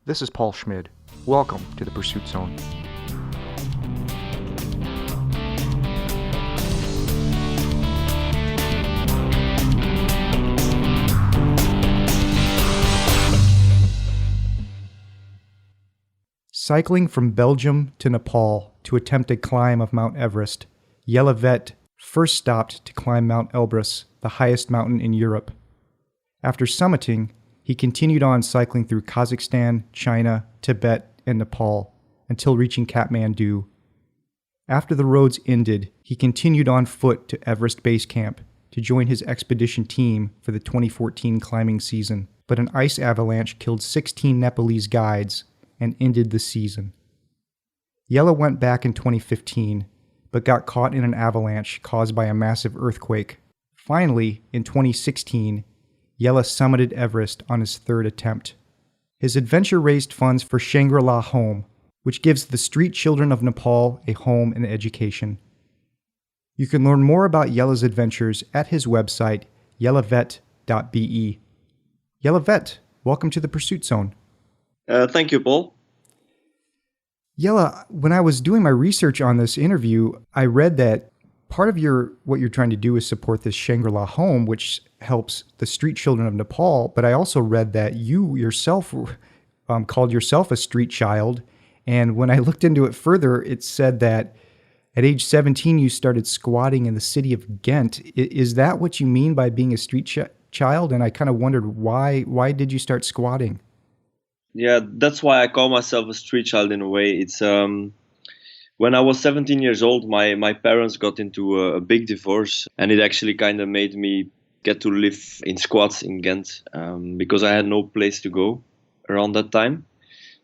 This is Paul Schmid. Welcome to the Pursuit Zone. Cycling from Belgium to Nepal to attempt a climb of Mount Everest, Jelle Veyt first stopped to climb Mount Elbrus, the highest mountain in Europe. After summiting, he continued on cycling through Kazakhstan, China, Tibet, and Nepal until reaching Kathmandu. After the roads ended, he continued on foot to Everest Base Camp to join his expedition team for the 2014 climbing season, but an ice avalanche killed 16 Nepalese guides and ended the season. Jelle went back in 2015, but got caught in an avalanche caused by a massive earthquake. Finally, in 2016, Jelle summited Everest on his third attempt. His adventure raised funds for Shangri-La Home, which gives the street children of Nepal a home and education. You can learn more about Jelle's adventures at his website, jelleveyt.be. Jelle Veyt, welcome to the Pursuit Zone. Thank you, Paul. Jelle, when I was doing my research on this interview, I read that part of what you're trying to do is support this Shangri-La Home, which helps the street children of Nepal. But I also read that you yourself called yourself a street child. And when I looked into it further, it said that at age 17, you started squatting in the city of Ghent. Is that what you mean by being a street child? And I kind of wondered, why did you start squatting? Yeah, that's why I call myself a street child in a way. It's when I was 17 years old, my parents got into a big divorce, and it actually kind of made me get to live in squats in Ghent because I had no place to go around that time.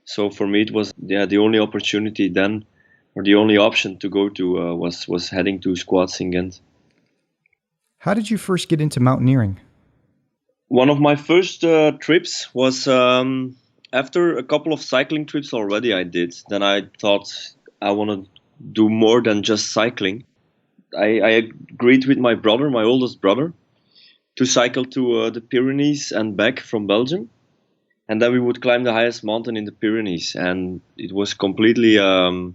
So for me, it was the only opportunity then, or the only option to go to was heading to squats in Ghent. How did you first get into mountaineering? One of my first trips was after a couple of cycling trips already I did. Then I thought I want to do more than just cycling. I agreed with my brother, my oldest brother, to cycle to the Pyrenees and back from Belgium. And then we would climb the highest mountain in the Pyrenees. And it was completely the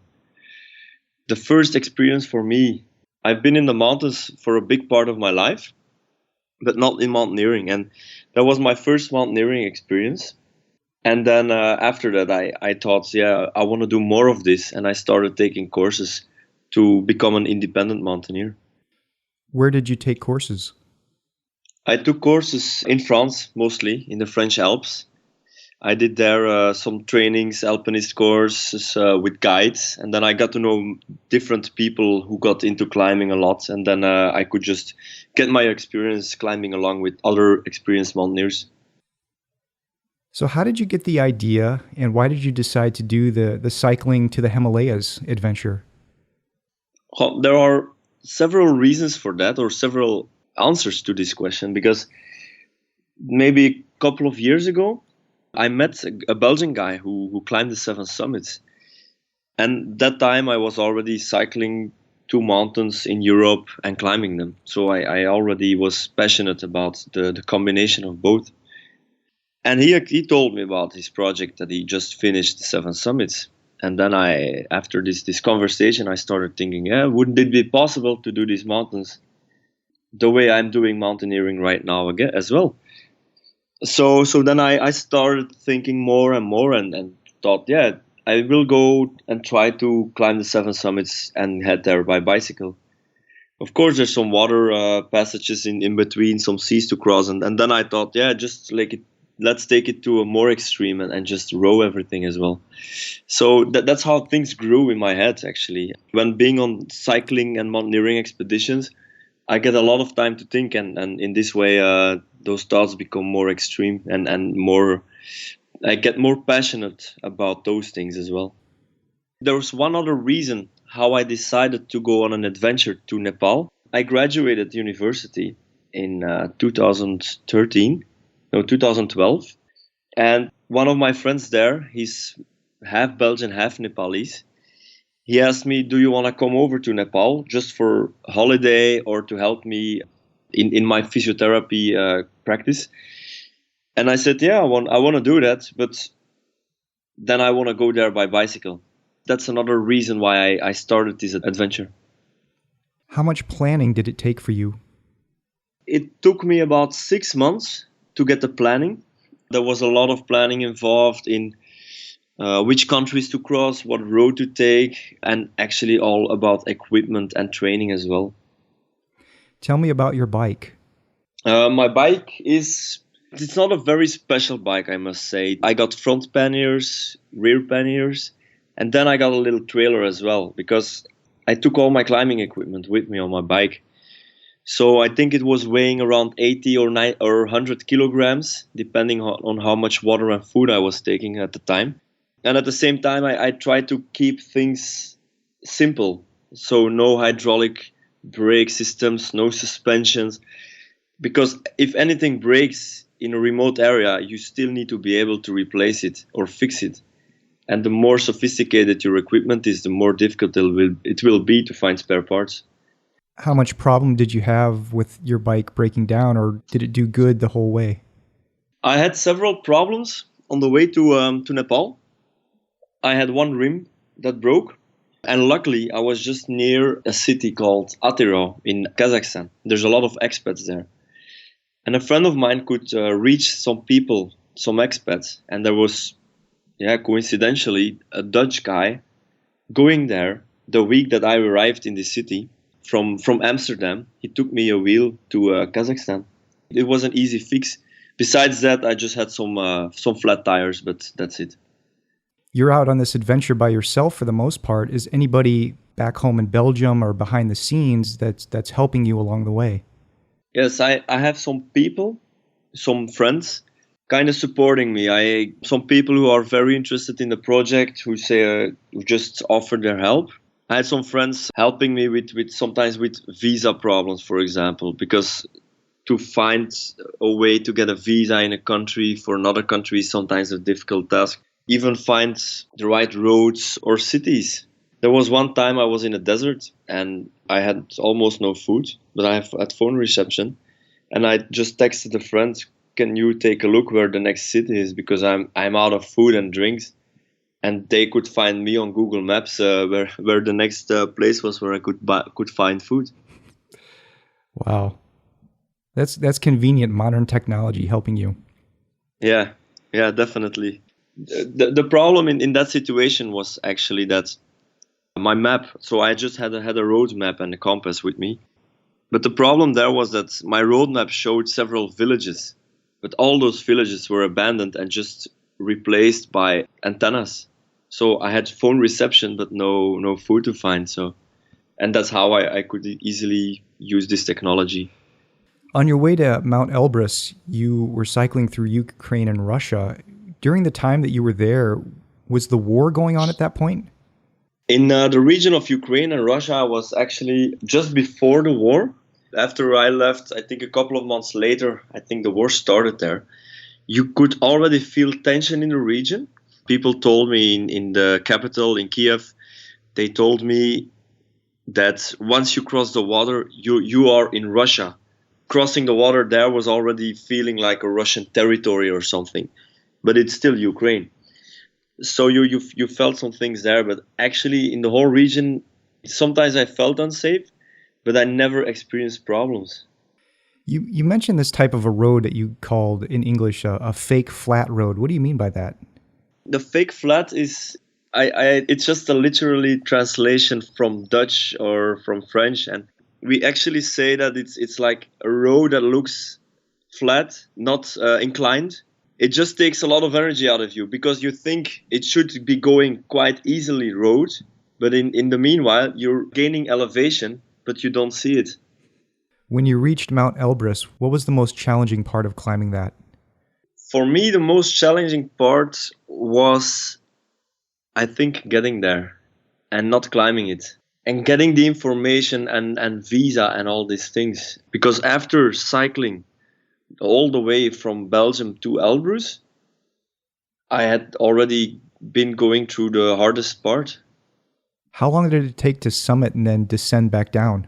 first experience for me. I've been in the mountains for a big part of my life, but not in mountaineering. And that was my first mountaineering experience. And then after that, I thought, I want to do more of this. And I started taking courses to become an independent mountaineer. Where did you take courses? I took courses in France, mostly in the French Alps. I did there some trainings, alpinist courses with guides. And then I got to know different people who got into climbing a lot. And then I could just get my experience climbing along with other experienced mountaineers. So how did you get the idea, and why did you decide to do the cycling to the Himalayas adventure? Well, there are several reasons for that, or several answers to this question, because maybe a couple of years ago, I met a Belgian guy who climbed the 7 summits. And that time I was already cycling 2 mountains in Europe and climbing them. So I already was passionate about the combination of both. And he told me about his project that he just finished the 7 summits. And then after this conversation, I started thinking, wouldn't it be possible to do these mountains the way I'm doing mountaineering right now again as well? So then I started thinking more and more and thought, I will go and try to climb the 7 summits and head there by bicycle. Of course, there's some water passages in between, some seas to cross. And then I thought, just let's take it to a more extreme and just row everything as well. So that's how things grew in my head, actually. When being on cycling and mountaineering expeditions, I get a lot of time to think, and in this way, those thoughts become more extreme and more. I get more passionate about those things as well. There was one other reason how I decided to go on an adventure to Nepal. I graduated university in 2012, and one of my friends there, he's half Belgian, half Nepalese. He asked me, do you want to come over to Nepal just for holiday or to help me in my physiotherapy practice? And I said, I want to do that, but then I want to go there by bicycle. That's another reason why I started this adventure. How much planning did it take for you? It took me about 6 months to get the planning. There was a lot of planning involved in which countries to cross, what road to take, and actually all about equipment and training as well. Tell me about your bike. My bike it's not a very special bike, I must say. I got front panniers, rear panniers, and then I got a little trailer as well, because I took all my climbing equipment with me on my bike. So I think it was weighing around 80 or 100 kilograms, depending on how much water and food I was taking at the time. And at the same time, I tried to keep things simple. So no hydraulic brake systems, no suspensions. Because if anything breaks in a remote area, you still need to be able to replace it or fix it. And the more sophisticated your equipment is, the more difficult it will be to find spare parts. How much problem did you have with your bike breaking down, or did it do good the whole way? I had several problems on the way to Nepal. I had one rim that broke, and luckily I was just near a city called Atyrau in Kazakhstan. There's a lot of expats there. And a friend of mine could reach some people, some expats, and there was, coincidentally, a Dutch guy going there the week that I arrived in the city from Amsterdam. He took me a wheel to Kazakhstan. It was an easy fix. Besides that, I just had some flat tires, but that's it. You're out on this adventure by yourself for the most part. Is anybody back home in Belgium or behind the scenes that's helping you along the way? Yes, I have some people, some friends, kind of supporting me. Some people who are very interested in the project, who just offer their help. I had some friends helping me with sometimes with visa problems, for example, because to find a way to get a visa in a country for another country is sometimes a difficult task. Even find the right roads or cities. There was one time I was in a desert and I had almost no food, but I had phone reception, and I just texted a friend, "Can you take a look where the next city is, because I'm out of food and drinks." And they could find me on Google Maps where the next place was where I could find food. Wow, that's convenient modern technology helping you. Yeah, definitely. The problem in that situation was actually that my map. So I just had a road map and a compass with me. But the problem there was that my road map showed several villages, but all those villages were abandoned and just replaced by antennas. So I had phone reception, but no food to find. And that's how I could easily use this technology. On your way to Mount Elbrus, you were cycling through Ukraine and Russia. During the time that you were there, was the war going on at that point? In the region of Ukraine and Russia was actually just before the war. After I left, I think a couple of months later, I think the war started there. You could already feel tension in the region. People told me in the capital, in Kiev, they told me that once you cross the water, you are in Russia. Crossing the water there was already feeling like a Russian territory or something, but it's still Ukraine. So you felt some things there, but actually in the whole region, sometimes I felt unsafe, but I never experienced problems. You mentioned this type of a road that you called in English a fake flat road. What do you mean by that? The fake flat is it's just a literally translation from Dutch or from French, and we actually say that it's like a road that looks flat, not inclined. It just takes a lot of energy out of you because you think it should be going quite easily road, but in the meanwhile you're gaining elevation, but you don't see it. When you reached Mount Elbrus, what was the most challenging part of climbing that? For me, the most challenging part was, I think, getting there and not climbing it and getting the information and visa and all these things. Because after cycling all the way from Belgium to Elbrus, I had already been going through the hardest part. How long did it take to summit and then descend back down?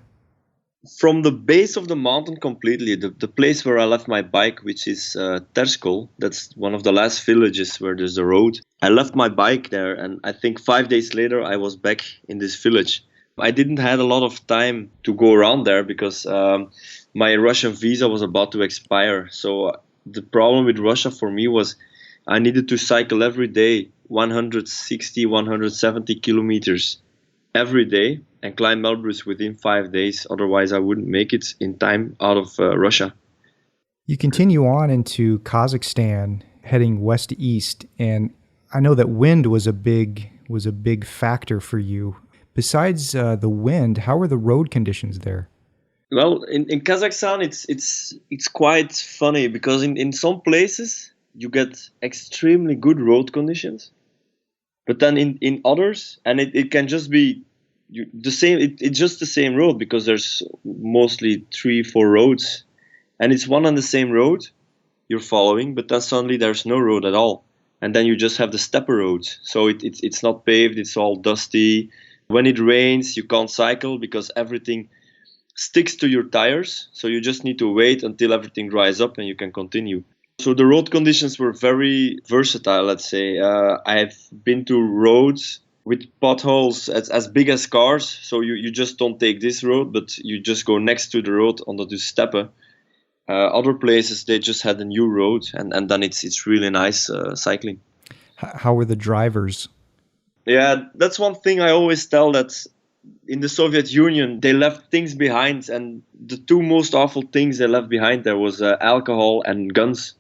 From the base of the mountain completely, the place where I left my bike, which is Terskol, that's one of the last villages where there's a road. I left my bike there, and I think 5 days later I was back in this village. I didn't had a lot of time to go around there because my Russian visa was about to expire. So the problem with Russia for me was I needed to cycle every day 160, 170 kilometers every day and climb Elbrus within 5 days. Otherwise, I wouldn't make it in time out of Russia. You continue on into Kazakhstan, heading west to east, and I know that wind was a big factor for you. Besides the wind, how are the road conditions there? Well, in Kazakhstan, it's quite funny because in some places you get extremely good road conditions, but then in others, and it can just be the same. It's just the same road because there's mostly 3-4 roads, and it's one and the same road you're following, but then suddenly there's no road at all, and then you just have the steppe roads. So it's not paved. It's all dusty. When it rains, you can't cycle because everything sticks to your tires. So you just need to wait until everything dries up and you can continue. So the road conditions were very versatile, let's say. I've been to roads with potholes as big as cars. So you just don't take this road, but you just go next to the road onto the steppe. Other places, they just had a new road, and then it's really nice cycling. How were the drivers? Yeah, that's one thing I always tell, that in the Soviet Union, they left things behind, and the two most awful things they left behind there was alcohol and guns.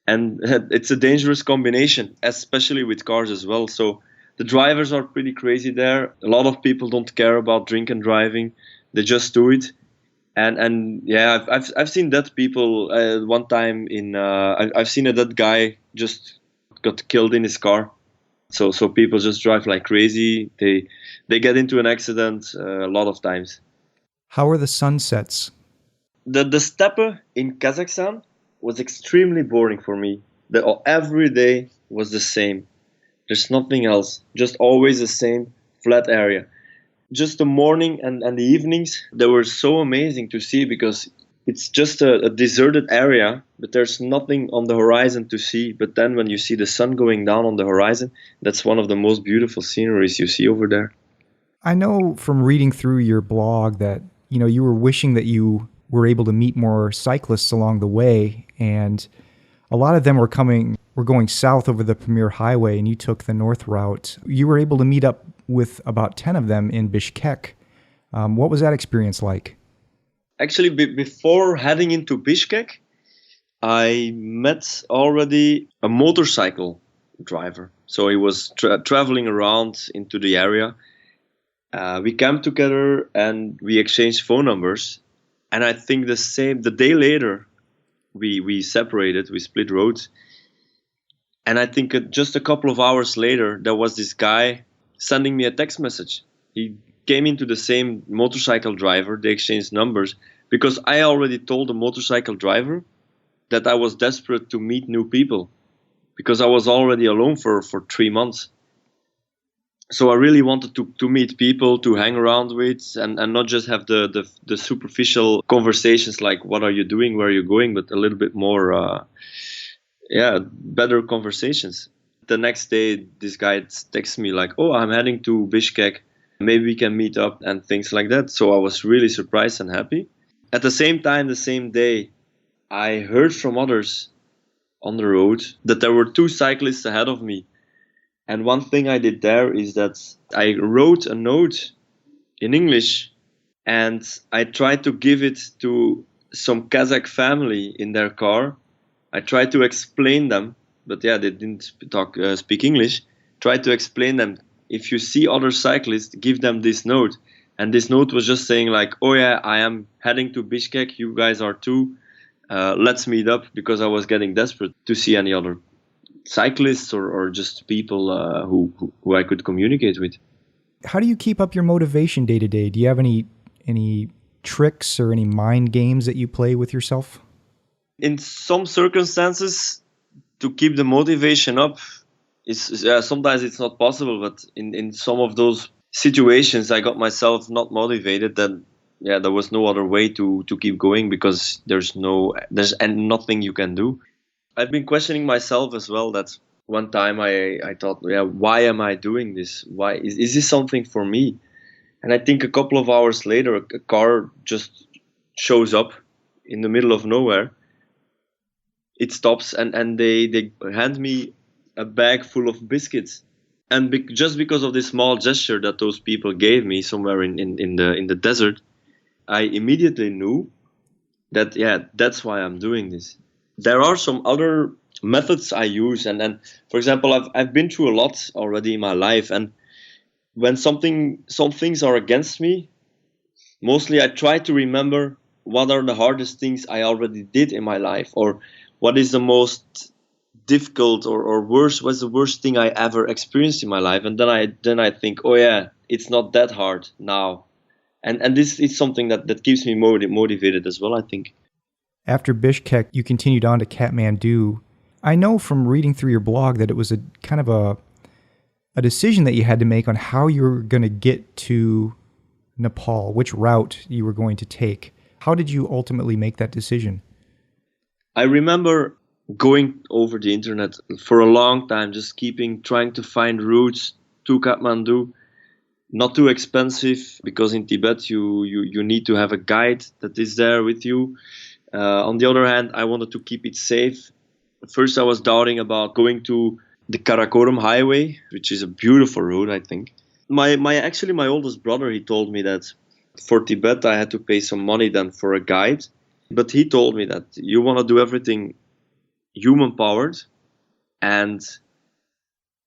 And it's a dangerous combination, especially with cars as well. So the drivers are pretty crazy there. A lot of people don't care about drink and driving. They just do it. And yeah, I've seen dead people. One time I've seen a dead guy just got killed in his car. So people just drive like crazy. They get into an accident a lot of times. How are the sunsets? The steppe in Kazakhstan was extremely boring for me. Every day was the same. There's nothing else. Just always the same flat area. Just the morning and the evenings, they were so amazing to see because it's just a deserted area, but there's nothing on the horizon to see. But then when you see the sun going down on the horizon, that's one of the most beautiful sceneries you see over there. I know from reading through your blog that, you were wishing that you were able to meet more cyclists along the way, and a lot of them were going south over the Pamir Highway, and you took the north route. You were able to meet up with about 10 of them in Bishkek. What was that experience like? Actually, before heading into Bishkek, I met already a motorcycle driver. So he was traveling around into the area. We camped together and we exchanged phone numbers. And I think the day later, we separated, we split roads. And I think just a couple of hours later, there was this guy sending me a text message. He came into the same motorcycle driver. They exchanged numbers because I already told the motorcycle driver that I was desperate to meet new people because I was already alone for 3 months. So I really wanted to meet people, to hang around with, and not just have the superficial conversations like, what are you doing, where are you going, but a little bit more, better conversations. The next day, this guy texts me like, oh, I'm heading to Bishkek. Maybe we can meet up and things like that. So I was really surprised and happy. At the same time, the same day, I heard from others on the road that there were 2 cyclists ahead of me. And one thing I did there is that I wrote a note in English and I tried to give it to some Kazakh family in their car. I tried to explain them, but yeah, they didn't speak English. Tried to explain them, if you see other cyclists, give them this note. And this note was just saying like, oh yeah, I am heading to Bishkek, you guys are too. Let's meet up, because I was getting desperate to see any other cyclists or just people who I could communicate with. How do you keep up your motivation day to day? Do you have any tricks or any mind games that you play with yourself? In some circumstances, to keep the motivation up, sometimes it's not possible, but in some of those situations I got myself not motivated, then yeah, there was no other way to keep going because there's and nothing you can do. I've been questioning myself as well. That one time I thought, yeah, why am I doing this? Why is this something for me? And I think a couple of hours later, a car just shows up in the middle of nowhere. It stops and they hand me a bag full of biscuits. And just because of this small gesture that those people gave me somewhere in the desert, I immediately knew that, yeah, that's why I'm doing this. There are some other methods I use, and for example, I've been through a lot already in my life, and when some things are against me, mostly I try to remember what are the hardest things I already did in my life, or what is the most difficult or worse, what's the worst thing I ever experienced in my life, and then I think, oh yeah, it's not that hard now, and this is something that keeps me motivated as well, I think. After Bishkek, you continued on to Kathmandu. I know from reading through your blog that it was a kind of a decision that you had to make on how you were going to get to Nepal, which route you were going to take. How did you ultimately make that decision? I remember going over the internet for a long time, just trying to find routes to Kathmandu. Not too expensive, because in Tibet you need to have a guide that is there with you. On the other hand, I wanted to keep it safe. First, I was doubting about going to the Karakoram highway, which is a beautiful road, I think. My oldest brother, he told me that for Tibet I had to pay some money then for a guide. But he told me that you want to do everything human powered. And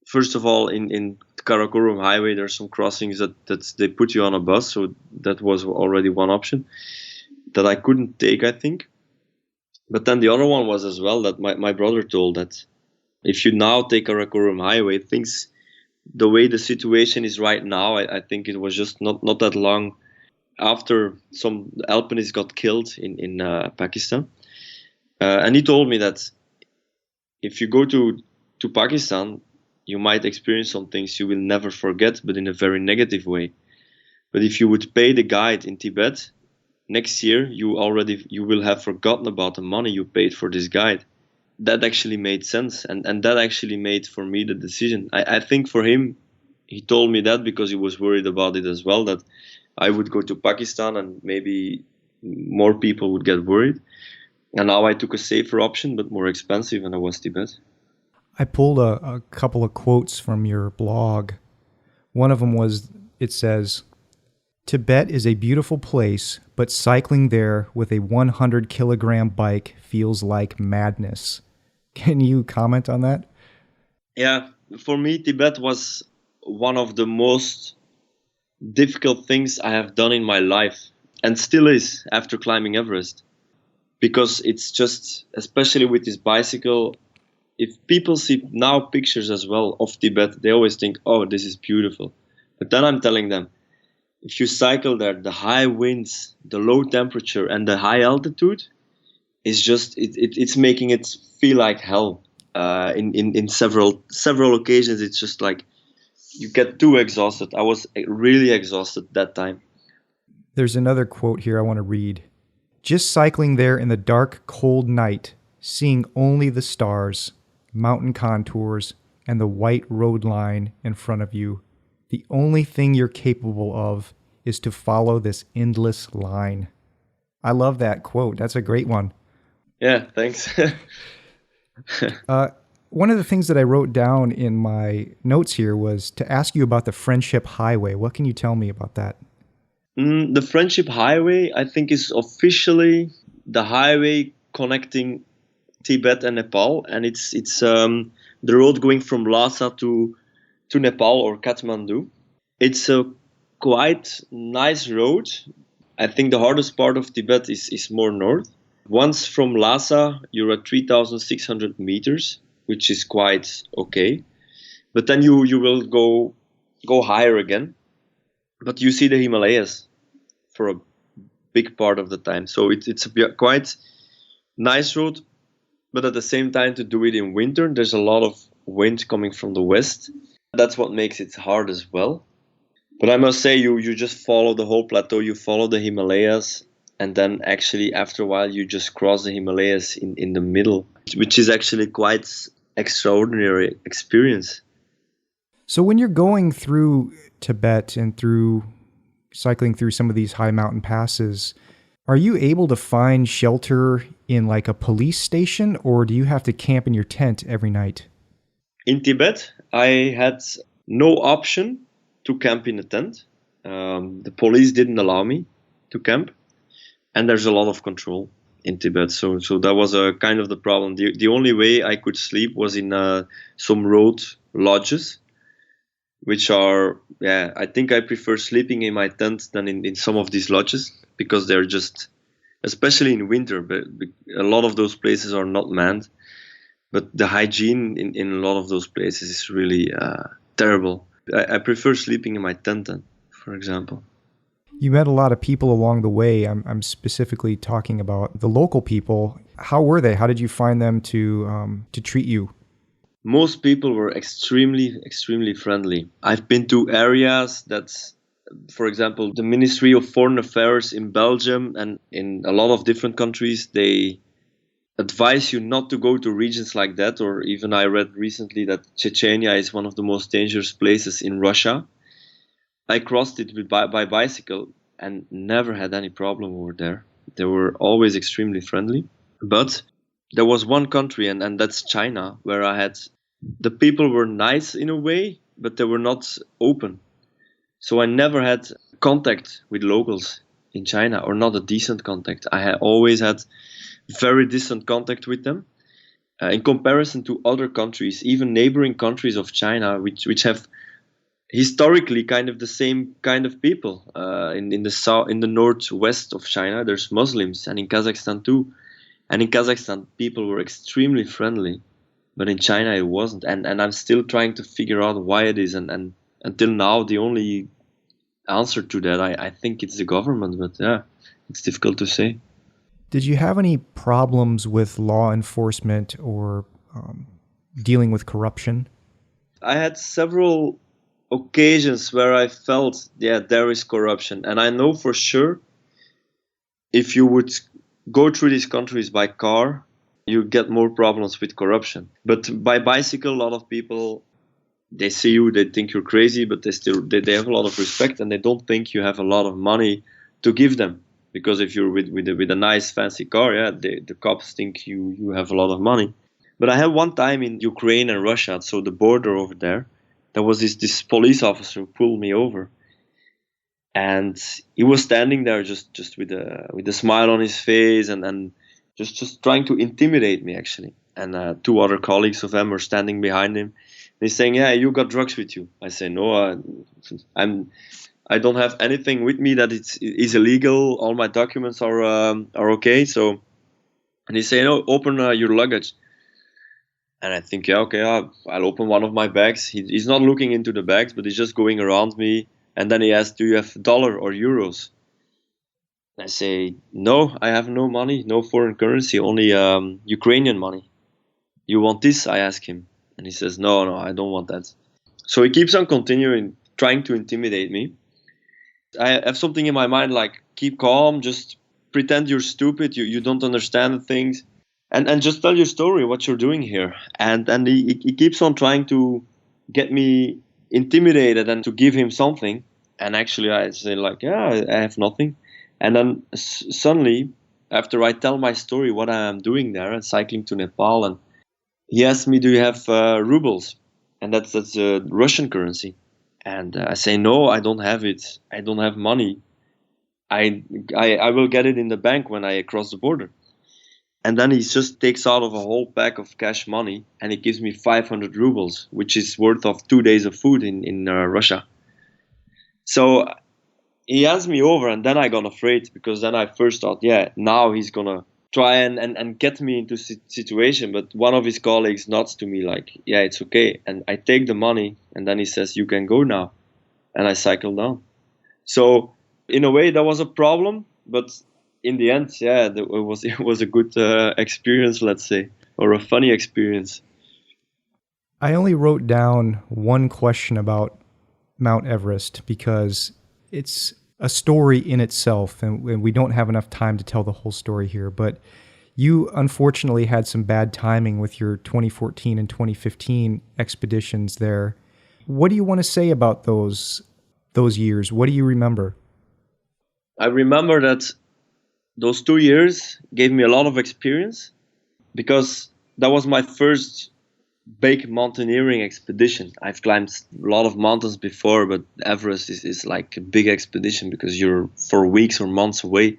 first of all, in Karakoram highway, there's some crossings that they put you on a bus. So that was already one option that I couldn't take, I think. But then the other one was as well that my brother told that if you now take Karakoram highway, things, the way the situation is right now, I think it was just not that long after some alpinists got killed in Pakistan. And he told me that if you go to Pakistan, you might experience some things you will never forget, but in a very negative way. But if you would pay the guide in Tibet, next year you will have forgotten about the money you paid for this guide. That actually made sense, and that actually made for me the decision. I think for him, he told me that because he was worried about it as well, that I would go to Pakistan and maybe more people would get worried. And now I took a safer option, but more expensive, and I was Tibet. I pulled a couple of quotes from your blog. One of them was, it says, "Tibet is a beautiful place, but cycling there with a 100-kilogram bike feels like madness." Can you comment on that? Yeah, for me, Tibet was one of the most difficult things I have done in my life, and still is after climbing Everest. Because it's just, especially with this bicycle, if people see now pictures as well of Tibet, they always think, oh, this is beautiful. But then I'm telling them, if you cycle there, the high winds, the low temperature, and the high altitude is just, it's making it feel like hell. In several occasions, it's just like you get too exhausted. I was really exhausted that time. There's another quote here I want to read. "Just cycling there in the dark, cold night, seeing only the stars, mountain contours, and the white road line in front of you. The only thing you're capable of is to follow this endless line." I love that quote. That's a great one. Yeah, thanks. One of the things that I wrote down in my notes here was to ask you about the Friendship Highway. What can you tell me about that? The Friendship Highway, I think, is officially the highway connecting Tibet and Nepal, and it's the road going from Lhasa to Nepal or Kathmandu. It's a quite nice road. I think the hardest part of Tibet is more north. Once from Lhasa, you're at 3,600 meters, which is quite okay. But then you will go higher again. But you see the Himalayas for a big part of the time. So it's a quite nice road. But at the same time, to do it in winter, there's a lot of wind coming from the west. That's what makes it hard as well. But I must say, you just follow the whole plateau, you follow the Himalayas, and then actually after a while you just cross the Himalayas in the middle, which is actually quite extraordinary experience. So when you're going through Tibet and through cycling through some of these high mountain passes, are you able to find shelter in like a police station, or do you have to camp in your tent every night? In Tibet, I had no option to camp in a tent. The police didn't allow me to camp, and there's a lot of control in Tibet. So that was a kind of the problem. The only way I could sleep was in some road lodges, which are, yeah, I think I prefer sleeping in my tent than in some of these lodges, because they're just, especially in winter, but a lot of those places are not manned. But the hygiene in a lot of those places is really terrible. I prefer sleeping in my tent then, for example. You met a lot of people along the way. I'm specifically talking about the local people. How were they? How did you find them to treat you? Most people were extremely friendly. I've been to areas that's, for example, the Ministry of Foreign Affairs in Belgium and in a lot of different countries, they advise you not to go to regions like that. Or even I read recently that Chechnya is one of the most dangerous places in Russia. I crossed it by bicycle and never had any problem over there. They were always extremely friendly. But there was one country, and that's China, where the people were nice in a way, but they were not open. So I never had contact with locals in China, or not a decent contact. I had always had very distant contact with them. In comparison to other countries, even neighboring countries of China, which have historically kind of the same kind of people. In the south, in the northwest of China, there's Muslims, and in Kazakhstan too. And in Kazakhstan, people were extremely friendly, but in China it wasn't. And I'm still trying to figure out why it is. And until now, the only answer to that, I think it's the government. But yeah, it's difficult to say. Did you have any problems with law enforcement or dealing with corruption? I had several occasions where I felt, yeah, there is corruption. And I know for sure, if you would go through these countries by car, you get more problems with corruption. But by bicycle, a lot of people, they see you, they think you're crazy, but they have a lot of respect, and they don't think you have a lot of money to give them. Because if you're with a nice fancy car, yeah, the cops think you have a lot of money. But I had one time in Ukraine and Russia, so the border over there was this police officer who pulled me over, and he was standing there just with a smile on his face, and just trying to intimidate me actually. And two other colleagues of him were standing behind him. He's saying, "Yeah, you got drugs with you." I say, "No, I don't have anything with me that is illegal. All my documents are okay." So, and he's saying, "No, open your luggage." And I think, yeah, okay, I'll open one of my bags. He's not looking into the bags, but he's just going around me. And then he asks, "Do you have dollar or euros?" And I say, "No, I have no money, no foreign currency, only Ukrainian money." "You want this?" I ask him. And he says, no, I don't want that." So he keeps on continuing, trying to intimidate me. I have something in my mind like, keep calm, just pretend you're stupid, you don't understand things. And just tell your story, what you're doing here. And he keeps on trying to get me intimidated and to give him something. And actually I say like, yeah, I have nothing. And then suddenly, after I tell my story, what I am doing there and cycling to Nepal, and he asked me, "Do you have rubles?" And that's Russian currency. And I say, "No, I don't have it. I don't have money. I will get it in the bank when I cross the border." And then he just takes out of a whole pack of cash money, and he gives me 500 rubles, which is worth of 2 days of food in Russia. So he hands me over, and then I got afraid, because then I first thought, yeah, now he's gonna try and get me into situation. But one of his colleagues nods to me like, yeah, it's okay. And I take the money, and then he says, "You can go now." And I cycle down. So in a way that was a problem, but in the end, yeah, it was a good experience, let's say, or a funny experience. I only wrote down one question about Mount Everest because it's a story in itself, and we don't have enough time to tell the whole story here. But you unfortunately had some bad timing with your 2014 and 2015 expeditions there. What do you want to say about those years? What do you remember? I remember that those 2 years gave me a lot of experience because that was my first big mountaineering expedition. I've climbed a lot of mountains before, but Everest is like a big expedition because you're for weeks or months away.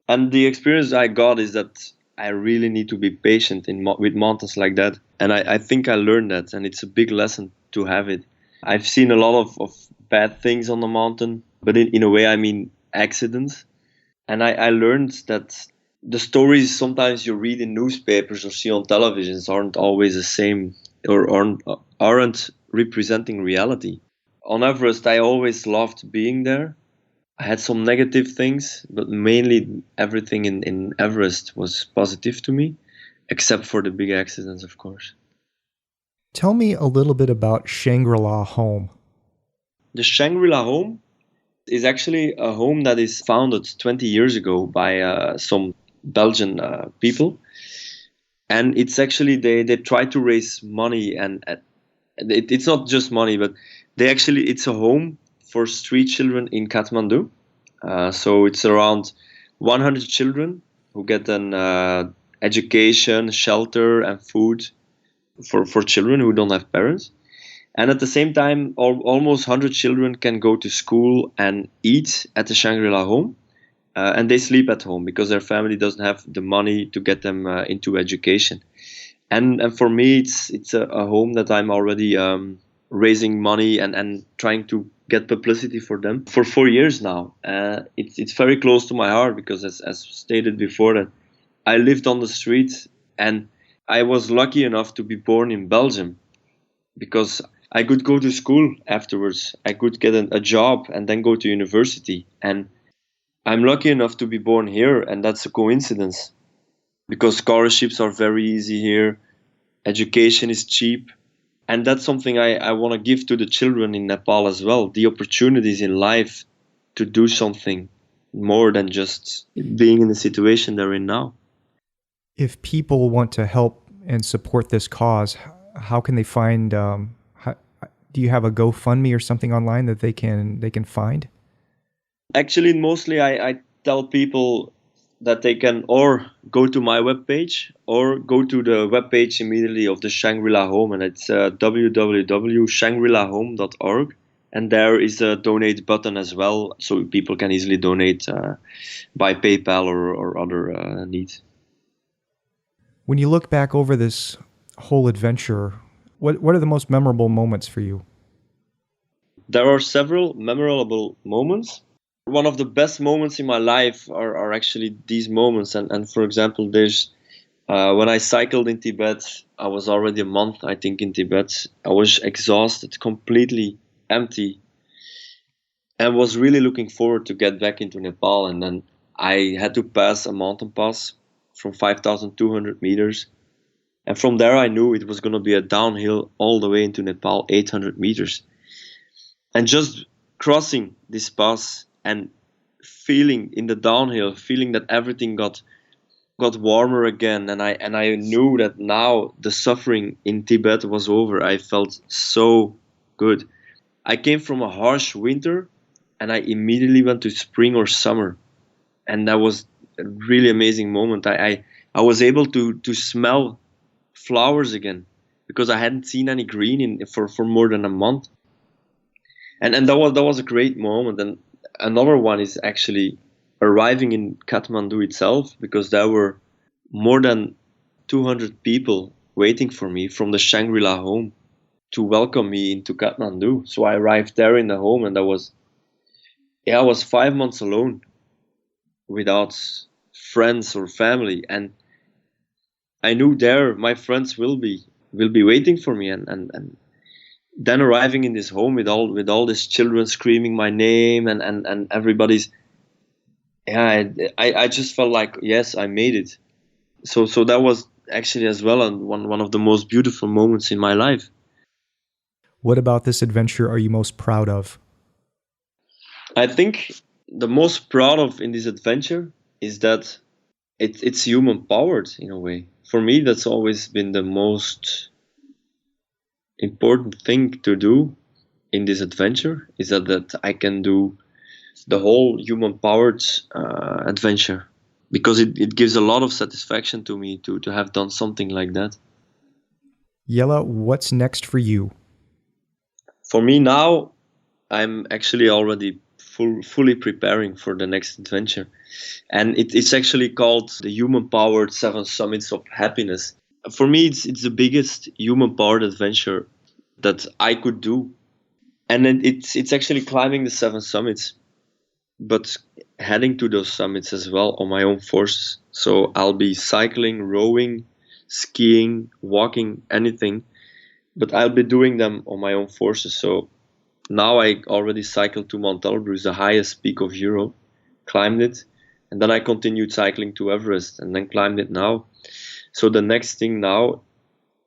And the experience I got is that I really need to be patient with mountains like that. And I think I learned that, and it's a big lesson to have it. I've seen a lot of bad things on the mountain, but in a way, I mean accidents. And I learned that the stories sometimes you read in newspapers or see on televisions aren't always the same or aren't representing reality. On Everest, I always loved being there. I had some negative things, but mainly everything in Everest was positive to me, except for the big accidents, of course. Tell me a little bit about Shangri-La Home. The Shangri-La Home is actually a home that is founded 20 years ago by some Belgian people. And it's actually, they try to raise money, and it's not just money, but it's a home for street children in Kathmandu. So it's around 100 children who get an education, shelter, and food for children who don't have parents. And at the same time, almost 100 children can go to school and eat at the Shangri-La home. And they sleep at home because their family doesn't have the money to get them into education. And for me, it's a home that I'm already raising money and trying to get publicity for them for 4 years now. It's very close to my heart because, as stated before, that I lived on the street, and I was lucky enough to be born in Belgium because I could go to school afterwards. I could get a job and then go to university. And I'm lucky enough to be born here, and that's a coincidence because scholarships are very easy here. Education is cheap. And that's something I want to give to the children in Nepal as well. The opportunities in life to do something more than just being in the situation they're in now. If people want to help and support this cause, how can they find, do you have a GoFundMe or something online that they can find? Actually, mostly I tell people that they can or go to my webpage or go to the webpage immediately of the Shangri-La Home, and it's www.shangrilahome.org. And there is a donate button as well, so people can easily donate by PayPal or other needs. When you look back over this whole adventure, what are the most memorable moments for you? There are several memorable moments. One of the best moments in my life are actually these moments. And for example, there's when I cycled in Tibet, I was already a month, I think, in Tibet. I was exhausted, completely empty, and was really looking forward to get back into Nepal. And then I had to pass a mountain pass from 5,200 meters. And from there, I knew it was going to be a downhill all the way into Nepal, 800 meters. And just crossing this pass and feeling in the downhill, feeling that everything got warmer again, and I knew that now the suffering in Tibet was over. I felt so good. I came from a harsh winter, and I immediately went to spring or summer, and that was a really amazing moment. I was able to smell flowers again because I hadn't seen any green for more than a month, and that was a great moment. And another one is actually arriving in Kathmandu itself, because there were more than 200 people waiting for me from the Shangri-La home to welcome me into Kathmandu. So I arrived there in the home, and I was 5 months alone without friends or family, and I knew there my friends will be waiting for me, and then arriving in this home with all these children screaming my name, and everybody's, I just felt like, yes, I made it. So that was actually as well one of the most beautiful moments in my life. What about this adventure are you most proud of? I think the most proud of in this adventure is that it's human powered in a way. For me, that's always been the most important thing to do in this adventure, is that I can do the whole human powered adventure, because it gives a lot of satisfaction to me to have done something like that. Jelle, what's next for you? For me now, I'm actually already fully preparing for the next adventure. And it's actually called the Human Powered 7 Summits of Happiness. For me, it's the biggest human powered adventure that I could do. And then it's actually climbing the 7 summits, but heading to those summits as well on my own forces. So I'll be cycling, rowing, skiing, walking, anything, but I'll be doing them on my own forces. So now I already cycled to Mount Elbrus, the highest peak of Europe, climbed it, and then I continued cycling to Everest and then climbed it now. So the next thing now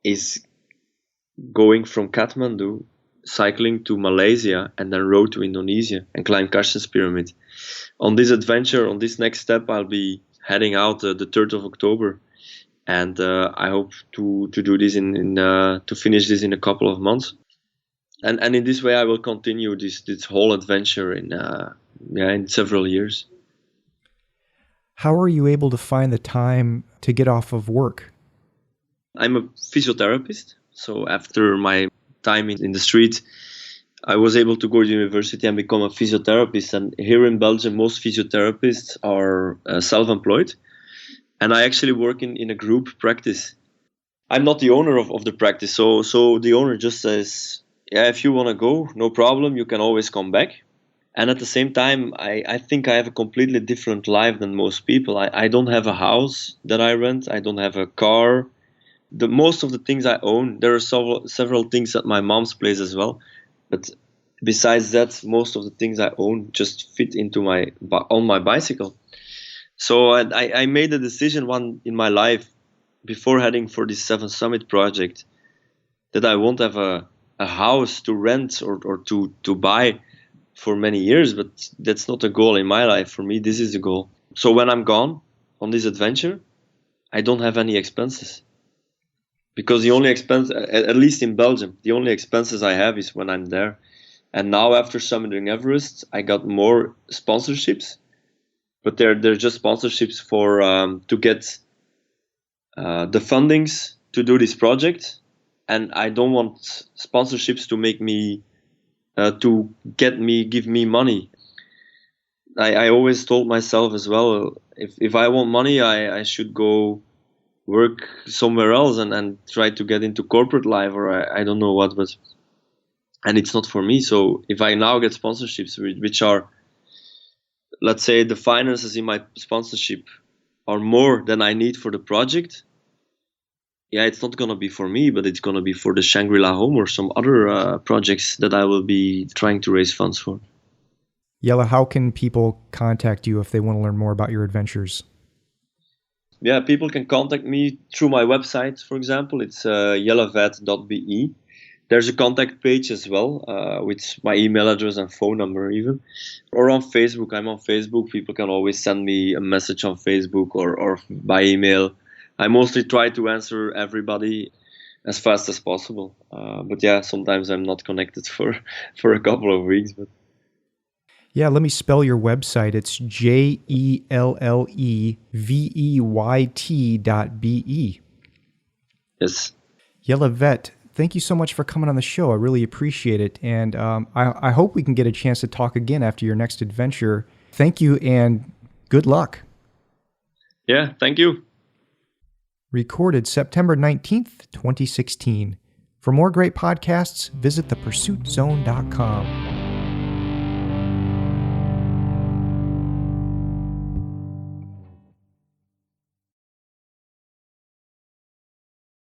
is going from Kathmandu, cycling to Malaysia, and then row to Indonesia and climb Carsten's Pyramid. On this adventure, on this next step, I'll be heading out the 3rd of October. And I hope to do this to finish this in a couple of months. And in this way, I will continue this whole adventure in several years. How are you able to find the time to get off of work? I'm a physiotherapist. So after my time in the street, I was able to go to university and become a physiotherapist. And here in Belgium, most physiotherapists are self-employed. And I actually work in a group practice. I'm not the owner of the practice. So the owner just says, yeah, if you want to go, no problem, you can always come back. And at the same time, I think I have a completely different life than most people. I don't have a house that I rent. I don't have a car. Most of the things I own, there are several things at my mom's place as well. But besides that, most of the things I own just fit into on my bicycle. So I made a decision in my life before heading for this 7 Summit project that I won't have a house to rent or to buy for many years, but that's not a goal in my life. For me, this is the goal. So when I'm gone on this adventure, I don't have any expenses. Because the only expense, at least in Belgium, the only expenses I have is when I'm there. And now after summiting Everest, I got more sponsorships, but they're just sponsorships for to get the fundings to do this project. And I don't want sponsorships to make me give me money. I always told myself as well, if I want money, I should go work somewhere else and try to get into corporate life, or I don't know what, and it's not for me. So if I now get sponsorships, which are, let's say, the finances in my sponsorship are more than I need for the project, yeah, it's not going to be for me, but it's going to be for the Shangri-La Home or some other projects that I will be trying to raise funds for. Jelle, how can people contact you if they want to learn more about your adventures? Yeah, people can contact me through my website, for example. It's jelleveyt.be. There's a contact page as well, with my email address and phone number even. Or on Facebook. I'm on Facebook. People can always send me a message on Facebook or by email. I mostly try to answer everybody as fast as possible. But yeah, sometimes I'm not connected for a couple of weeks. But yeah, let me spell your website. It's JelleVeyt.be. Yes. Jelle Veyt, thank you so much for coming on the show. I really appreciate it. And I hope we can get a chance to talk again after your next adventure. Thank you and good luck. Yeah, thank you. Recorded September 19th, 2016. For more great podcasts, visit thepursuitzone.com.